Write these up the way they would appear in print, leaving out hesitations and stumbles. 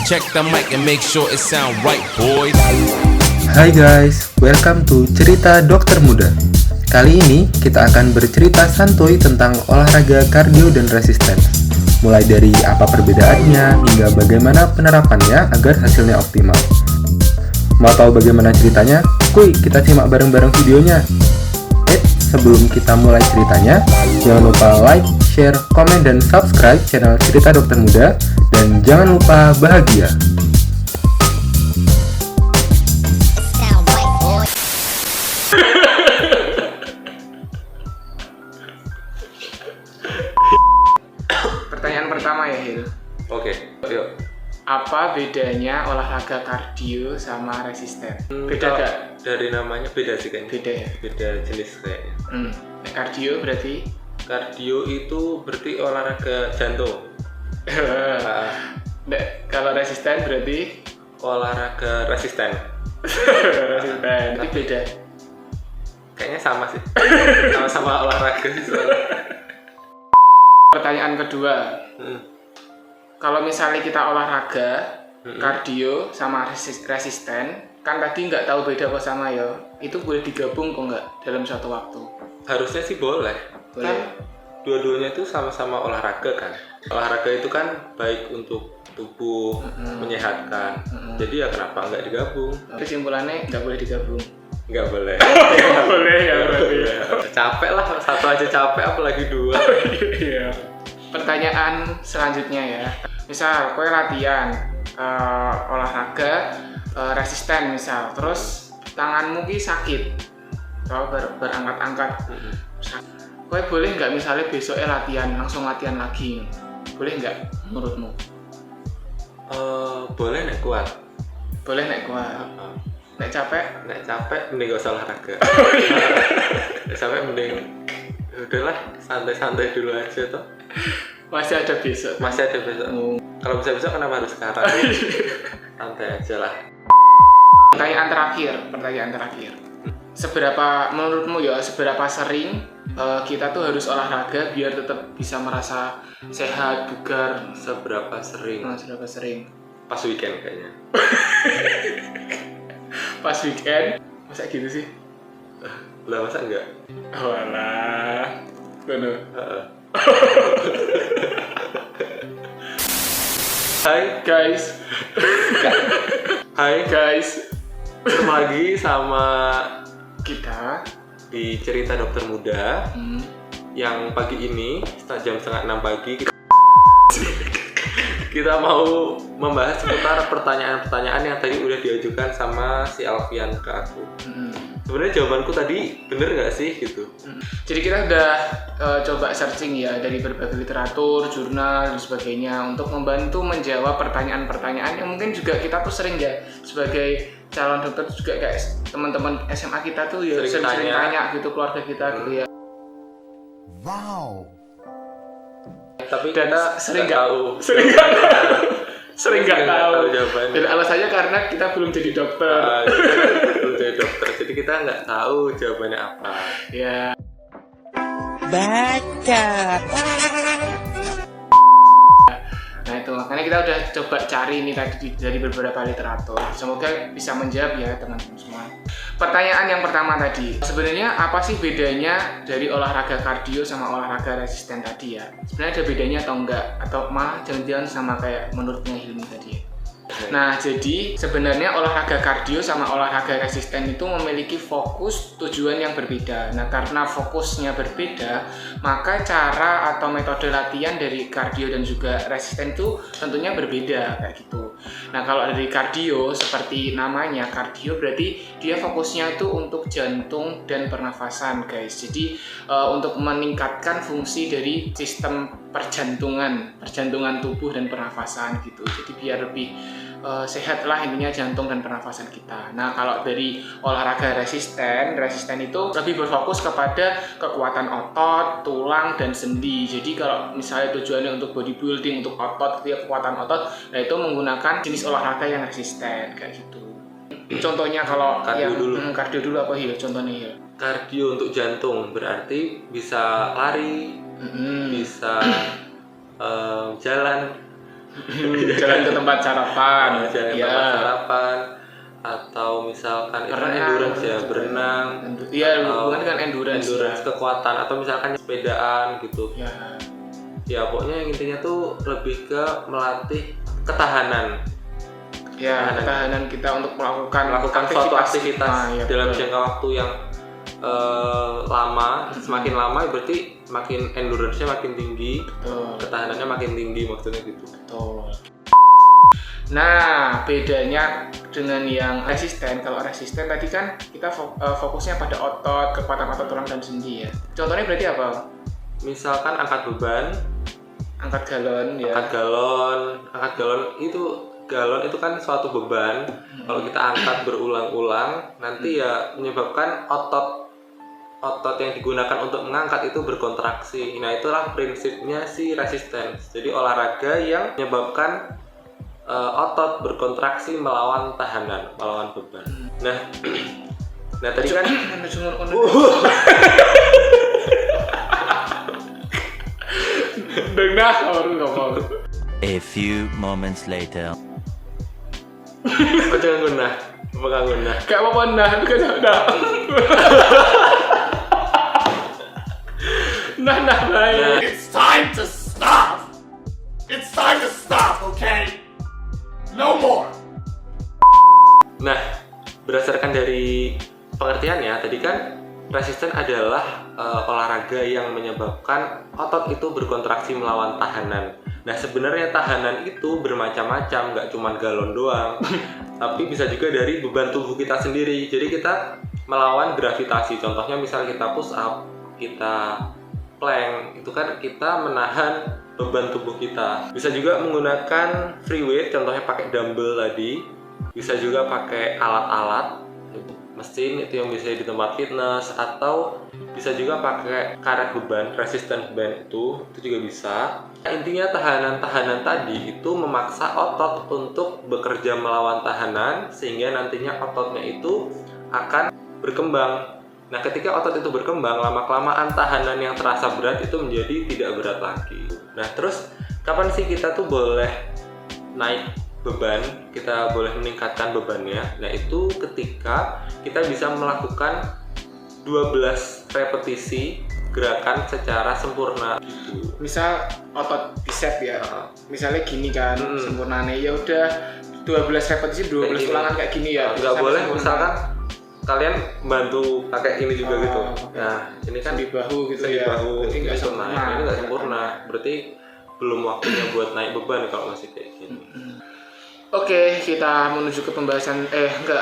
Check the mic and make sure it sound right, boys. Hai guys, welcome to Cerita Dokter Muda. Kali ini kita akan bercerita santuy tentang olahraga kardio dan resisten. Mulai dari apa perbedaannya hingga bagaimana penerapannya agar hasilnya optimal. Mau tahu bagaimana ceritanya? Kuy, kita simak bareng-bareng videonya. Sebelum kita mulai ceritanya, jangan lupa like, share, komen, dan subscribe channel Cerita Dokter Muda. Dan jangan lupa bahagia. Pertanyaan pertama ya, Hil. Oke, yuk. Apa bedanya olahraga kardio sama resisten? Beda gak? Dari namanya beda sih kayaknya. Beda ya? Beda jenis kayaknya. Kardio berarti? Kardio itu berarti olahraga jantung. Kalau resisten berarti? Olahraga resisten. Resisten. Berarti beda? Kayaknya sama sih. Sama-sama olahraga. Pertanyaan kedua. Kalau misalnya kita olahraga kardio sama resisten, kan tadi nggak tahu beda apa sama ya, itu boleh digabung kok nggak dalam suatu waktu? Harusnya sih boleh. Kan dua-duanya itu sama-sama olahraga kan. Olahraga itu kan baik untuk tubuh, menyehatkan. Jadi ya kenapa nggak digabung? Kesimpulannya nggak boleh digabung. Nggak boleh. Nggak boleh ya berarti. Capek lah, satu aja capek apalagi dua. Iya. Pertanyaan selanjutnya ya. Misal kowe latihan olahraga resisten misal, terus tanganmu ki sakit, kau berangkat-angkat, kowe boleh nggak misalnya besoknya langsung latihan lagi, boleh nggak menurutmu? Boleh nek kuat. Boleh nek kuat. Nek capek? Nek capek mending gak usah olahraga. Nek capek mending udahlah santai-santai dulu aja toh. Masih ada besok. Masih ada besok. Kalau bisa besok kenapa harus sekarang? Santai aja lah. Pertanyaan terakhir. Seberapa menurutmu ya, seberapa sering kita tuh harus olahraga biar tetap bisa merasa sehat, bugar? Seberapa sering? Seberapa sering? Pas weekend kayaknya. Pas weekend? Masa gitu sih? Lah masa enggak? Walah. Bener. Hai Guys. Hai Guys. Ketemu lagi sama Kita di Cerita Dokter Muda. Yang pagi ini jam 5:30 pagi kita mau membahas seputar pertanyaan-pertanyaan yang tadi udah diajukan sama si Alfian ke aku. Sebenarnya jawabanku tadi bener nggak sih gitu? Jadi kita udah coba searching ya dari berbagai literatur, jurnal dan sebagainya untuk membantu menjawab pertanyaan-pertanyaan yang mungkin juga kita tuh sering ya sebagai calon dokter juga kayak teman-teman SMA kita tuh ya sering tanya gitu, keluarga kita gitu ya. Wow. Tapi Dan kita sering nggak tahu jawabannya. dan alasannya karena kita belum jadi dokter. Belum jadi dokter, jadi kita nggak tahu jawabannya apa. Ya. Baca. Nah itu makanya kita udah coba cari ini tadi dari beberapa literatur. Semoga bisa menjawab ya teman-teman semua. Pertanyaan yang pertama tadi, sebenarnya apa sih bedanya dari olahraga kardio sama olahraga resisten tadi ya? Sebenarnya ada bedanya atau enggak? Atau malah jangan-jangan sama kayak menurutnya Hilmi tadi ya? Nah, jadi sebenarnya olahraga kardio sama olahraga resisten itu memiliki fokus tujuan yang berbeda. Nah, karena fokusnya berbeda, maka cara atau metode latihan dari kardio dan juga resisten itu tentunya berbeda kayak gitu. Nah, kalau dari kardio seperti namanya, kardio berarti dia fokusnya itu untuk jantung dan pernafasan, guys. Jadi untuk meningkatkan fungsi dari sistem perjantungan tubuh dan pernafasan gitu. Jadi biar lebih sehat lah intinya jantung dan pernafasan kita. Nah kalau dari olahraga resisten itu lebih berfokus kepada kekuatan otot, tulang, dan sendi. Jadi kalau misalnya tujuannya untuk bodybuilding, untuk otot, kekuatan otot, nah itu menggunakan jenis olahraga yang resisten kayak gitu. Contohnya kalau kardio dulu apa ya contohnya ya? Kardio untuk jantung berarti bisa lari, bisa jalan, Jalan ke tempat sarapan. Jalan ke Ya. tempat sarapan, atau misalkan itu kan endurance ya, berenang. Iya, atau hubungan dengan endurance. kekuatan, atau misalkan sepedaan gitu. Ya. Ya pokoknya intinya tuh lebih ke melatih ketahanan. Ya, ketahanan kita untuk melakukan suatu aktivitas ya, dalam betul. jangka waktu yang lama. Semakin lama berarti makin endurance-nya makin tinggi, Betul. ketahanannya makin tinggi, maksudnya gitu. Betul. Nah, bedanya dengan yang resisten, kalau resisten tadi kan kita fokusnya pada otot, kekuatan otot tulang dan sendi ya. Contohnya berarti apa? Misalkan angkat beban, Angkat galon ya. angkat galon itu kan suatu beban. Kalau kita angkat berulang-ulang, nanti ya menyebabkan otot yang digunakan untuk mengangkat itu berkontraksi. Nah, itulah prinsipnya si resistance. Jadi olahraga yang menyebabkan otot berkontraksi melawan tahanan, melawan beban. Nah, tadi kan Dengar baru ngomong. A few moments later. jangan gunah. Gak apa-apa, nah, itu kan udah. Nah, baik. It's time to stop! It's time to stop, okay? No more! Nah, berdasarkan dari pengertiannya tadi kan, resisten adalah olahraga yang menyebabkan otot itu berkontraksi melawan tahanan. Nah, sebenarnya tahanan itu bermacam-macam, nggak cuma galon doang, tapi bisa juga dari beban tubuh kita sendiri. Jadi kita melawan gravitasi. Contohnya misal kita push up, kita plank, itu kan kita menahan beban tubuh kita. Bisa juga menggunakan free weight, contohnya pakai dumbbell tadi. Bisa juga pakai alat-alat mesin itu yang bisa di tempat fitness, atau bisa juga pakai karet beban, resistance band itu juga bisa. Intinya tahanan-tahanan tadi itu memaksa otot untuk bekerja melawan tahanan, sehingga nantinya ototnya itu akan berkembang. Nah, ketika otot itu berkembang, lama-kelamaan tahanan yang terasa berat itu menjadi tidak berat lagi. Nah, terus kapan sih kita tuh boleh naik beban, kita boleh meningkatkan bebannya? Nah, itu ketika kita bisa melakukan 12 repetisi gerakan secara sempurna gitu. Misal otot bicep ya. Misalnya gini kan, sempurnanya ya udah 12 repetisi 12 ulangan kayak gini ya. Nggak Sampai boleh sempurna. misalkan kalian bantu pakai ini juga gitu. Oke. Nah, ini kan Sendi bahu gitu sendi ya. bahu Berarti nggak gitu. sempurna. Nah, ini nggak sempurna. Berarti belum waktunya buat naik beban kalau masih kayak gini. Oke, kita menuju ke pembahasan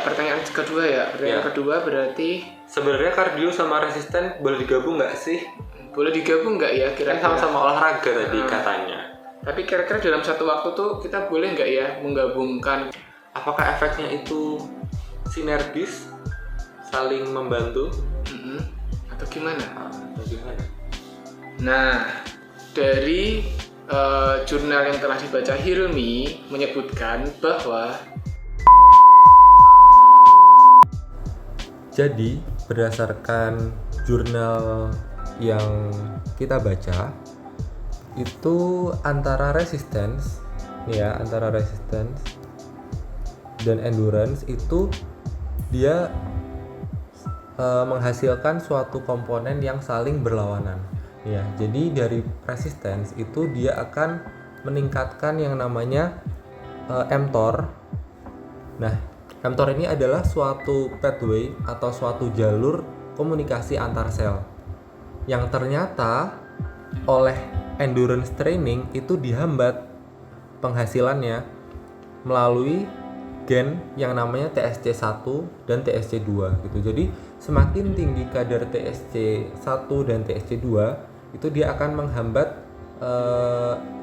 pertanyaan kedua ya. Pertanyaan Ya. kedua berarti Sebenarnya kardio sama resisten boleh digabung nggak sih? boleh digabung nggak ya Kan kira-kira? sama-sama olahraga tadi katanya. Tapi kira-kira dalam satu waktu tuh kita boleh nggak ya menggabungkan? Apakah efeknya itu sinergis, saling membantu, Atau gimana? atau gimana? Nah, dari jurnal yang telah dibaca Hilmi menyebutkan bahwa Jadi, berdasarkan jurnal yang kita baca, itu antara resistance dan endurance itu dia menghasilkan suatu komponen yang saling berlawanan. Ya, jadi dari resistance itu dia akan meningkatkan yang namanya mTOR. Nah, mTOR ini adalah suatu pathway atau suatu jalur komunikasi antar sel yang ternyata oleh endurance training itu dihambat penghasilannya melalui gen yang namanya TSC1 dan TSC2 gitu. Jadi semakin tinggi kadar TSC1 dan TSC2 itu dia akan menghambat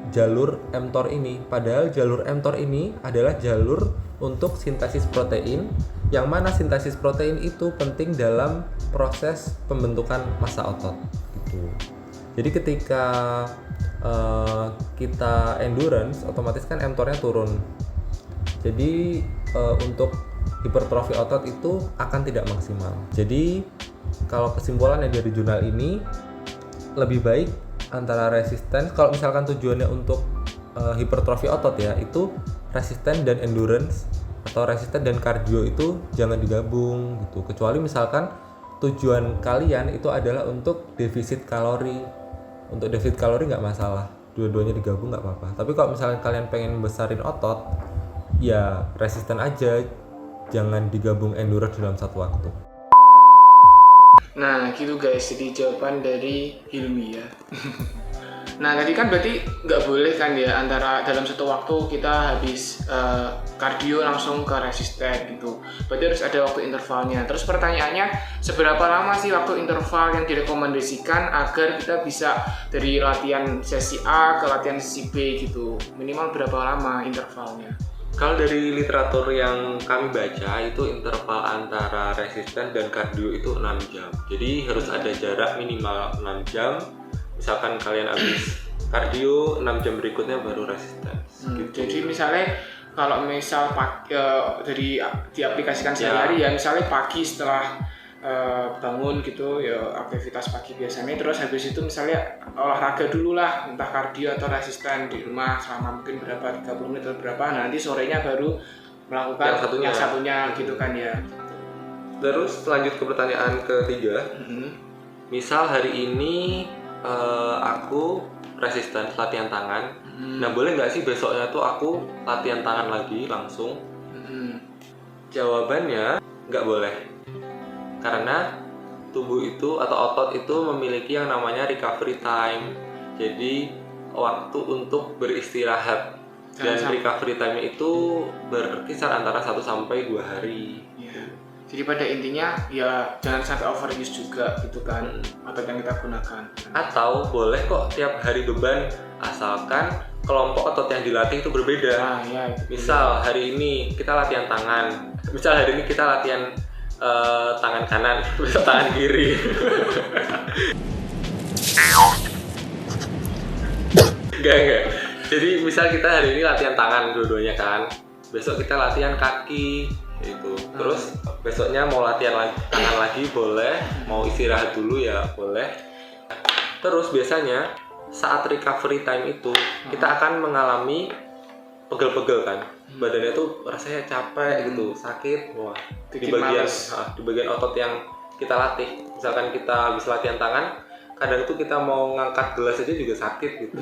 jalur mTOR ini. Padahal jalur mTOR ini adalah jalur untuk sintesis protein, yang mana sintesis protein itu penting dalam proses pembentukan massa otot gitu. Jadi ketika kita endurance, otomatis kan mTOR-nya turun. Jadi untuk hipertrofi otot itu akan tidak maksimal. Jadi kalau kesimpulannya dari jurnal ini, lebih baik antara resistance, kalau misalkan tujuannya untuk hipertrofi otot ya, itu resisten dan endurance atau resisten dan cardio itu jangan digabung gitu. Kecuali misalkan tujuan kalian itu adalah untuk defisit kalori. Untuk defisit kalori nggak masalah, dua-duanya digabung nggak apa-apa. Tapi kalau misalnya kalian pengen besarin otot, ya resisten aja, jangan digabung endurance dalam satu waktu. Nah gitu guys, jadi jawaban dari Hilmi ya. Nah tadi kan berarti nggak boleh kan ya antara dalam satu waktu kita habis kardio langsung ke resisten gitu. Berarti harus ada waktu intervalnya. Terus pertanyaannya, seberapa lama sih waktu interval yang direkomendasikan agar kita bisa dari latihan sesi A ke latihan sesi B gitu? Minimal berapa lama intervalnya? Kalau dari literatur yang kami baca itu interval antara resisten dan kardio itu 6 jam. Jadi harus ada jarak minimal 6 jam. Misalkan kalian habis kardio, 6 jam berikutnya baru resisten. Gitu. Jadi misalnya kalau dari diaplikasikan sehari-hari ya, misalnya pagi setelah bangun gitu ya, aktivitas pagi biasanya, terus habis itu misalnya olahraga dulu lah, entah kardio atau resisten di rumah selama mungkin berapa 30 menit atau berapa, nanti sorenya baru melakukan yang satunya gitu kan ya. Terus lanjut ke pertanyaan ketiga. Misal hari ini aku resisten latihan tangan. Nah boleh nggak sih besoknya tuh aku latihan tangan lagi langsung? Jawabannya nggak boleh. Karena tubuh itu atau otot itu memiliki yang namanya recovery time. Jadi waktu untuk beristirahat. Dan recovery time itu berkisar antara 1 sampai 2 hari. Ya. Jadi pada intinya ya jangan sampai overuse juga gitu kan otot yang kita gunakan. Atau boleh kok tiap hari beban asalkan kelompok otot yang dilatih itu berbeda. Ya, misal hari ini kita latihan tangan. Misal hari ini kita latihan tangan kanan, besok tangan kiri. Enggak. Jadi misal kita hari ini latihan tangan dua-duanya kan, besok kita latihan kaki gitu. Terus besoknya mau latihan tangan lagi boleh, mau istirahat dulu ya boleh. Terus biasanya saat recovery time itu kita akan mengalami pegel-pegel kan, badannya tuh rasanya capek gitu, sakit, wah di bagian otot yang kita latih. Misalkan kita habis latihan tangan, kadang tuh kita mau ngangkat gelas aja juga sakit gitu,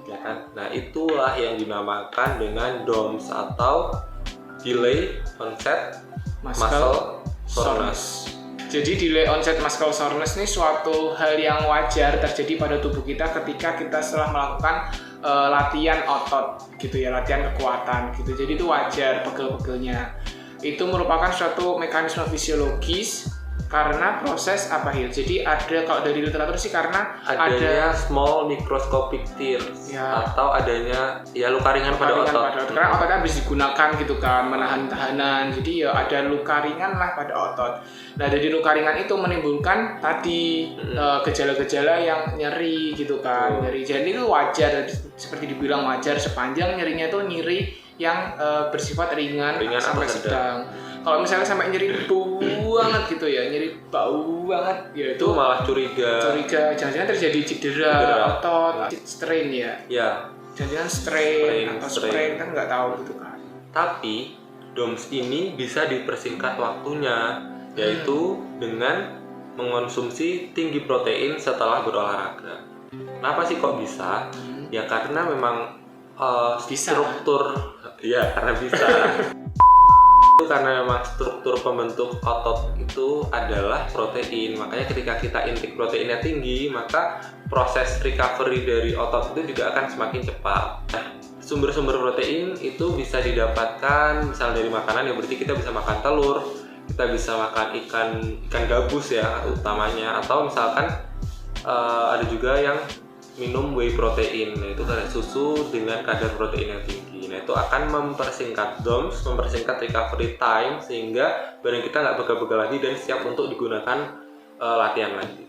ya kan? Nah itulah yang dinamakan dengan DOMS atau Delay Onset Muscle Soreness. Jadi delay onset muscle soreness ini suatu hal yang wajar terjadi pada tubuh kita ketika kita setelah melakukan latihan otot gitu ya, latihan kekuatan gitu. Jadi itu wajar pegel-pegelnya. Itu merupakan suatu mekanisme fisiologis karena proses jadi ada, kalau dari literatur sih karena adanya small microscopic tears atau adanya ya luka ringan pada otot. Karena ototnya habis digunakan gitu kan, menahan tahanan, jadi ya ada luka ringan lah pada otot. Nah dari luka ringan itu menimbulkan tadi gejala-gejala yang nyeri gitu kan. Nyeri, jadi itu wajar, seperti dibilang wajar sepanjang nyerinya itu nyeri yang bersifat ringan sampai sedang. Kalau misalnya sampai nyeri bau banget gitu ya, nyeri bau banget ya itu malah curiga jangan-jangan terjadi cedera otot, strain ya. Jangan-jangan strain atau sprain kan nggak tahu gitu kan. Tapi DOMS ini bisa dipersingkat waktunya, yaitu dengan mengonsumsi tinggi protein setelah berolahraga. Kenapa sih kok bisa? Ya karena memang struktur karena bisa. Karena memang struktur pembentuk otot itu adalah protein, makanya ketika kita intake proteinnya tinggi, maka proses recovery dari otot itu juga akan semakin cepat. Sumber-sumber protein itu bisa didapatkan misal dari makanan, ya berarti kita bisa makan telur, kita bisa makan ikan gabus ya utamanya, atau misalkan ada juga yang minum whey protein, itu kayak susu dengan kadar protein yang tinggi. Nah itu akan mempersingkat DOMS, mempersingkat recovery time, sehingga badan kita nggak begal-begal lagi dan siap untuk digunakan latihan lagi.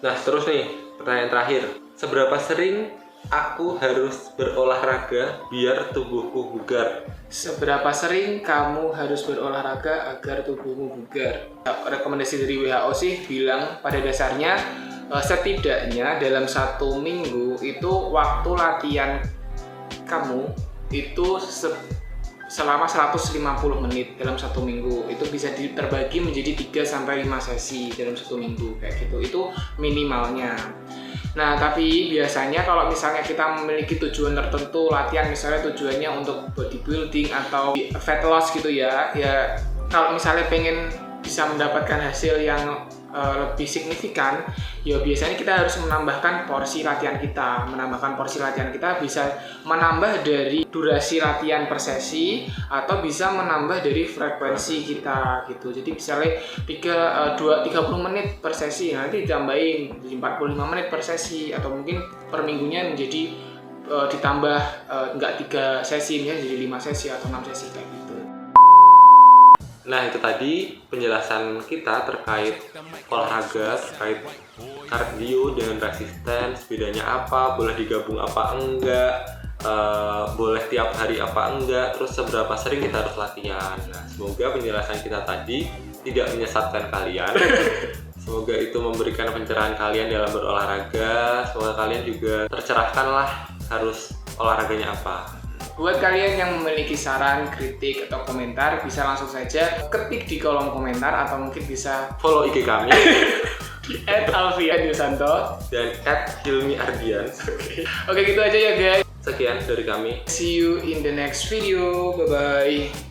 Nah terus nih pertanyaan terakhir, seberapa sering aku harus berolahraga biar tubuhku bugar? Seberapa sering kamu harus berolahraga agar tubuhmu bugar? Rekomendasi dari WHO sih bilang pada dasarnya setidaknya dalam 1 minggu itu waktu latihan kamu itu selama 150 menit dalam 1 minggu. Itu bisa terbagi menjadi 3-5 sesi dalam 1 minggu kayak gitu. Itu minimalnya. Nah, tapi biasanya kalau misalnya kita memiliki tujuan tertentu, latihan misalnya tujuannya untuk bodybuilding atau fat loss gitu ya, kalau misalnya pengen bisa mendapatkan hasil yang lebih signifikan, ya biasanya kita harus menambahkan porsi latihan kita. Menambahkan porsi latihan kita bisa menambah dari durasi latihan per sesi atau bisa menambah dari frekuensi kita gitu. Jadi misalnya 30 menit per sesi, nanti ditambahin jadi 45 menit per sesi, atau mungkin per minggunya menjadi ditambah nggak 3 sesi, jadi 5 sesi atau 6 sesi kayak gitu. Nah, itu tadi penjelasan kita terkait olahraga, terkait kardio dengan resistance, bedanya apa, boleh digabung apa enggak, boleh tiap hari apa enggak, terus seberapa sering kita harus latihan. Nah, semoga penjelasan kita tadi tidak menyesatkan kalian. Semoga itu memberikan pencerahan kalian dalam berolahraga. Semoga kalian juga tercerahkan lah harus olahraganya apa. Buat kalian yang memiliki saran, kritik, atau komentar, bisa langsung saja ketik di kolom komentar, atau mungkin bisa Follow IG kami di @alfian_yusanto dan @hilmi_ardian. Oke, gitu aja ya guys. Sekian dari kami. See you in the next video. Bye-bye.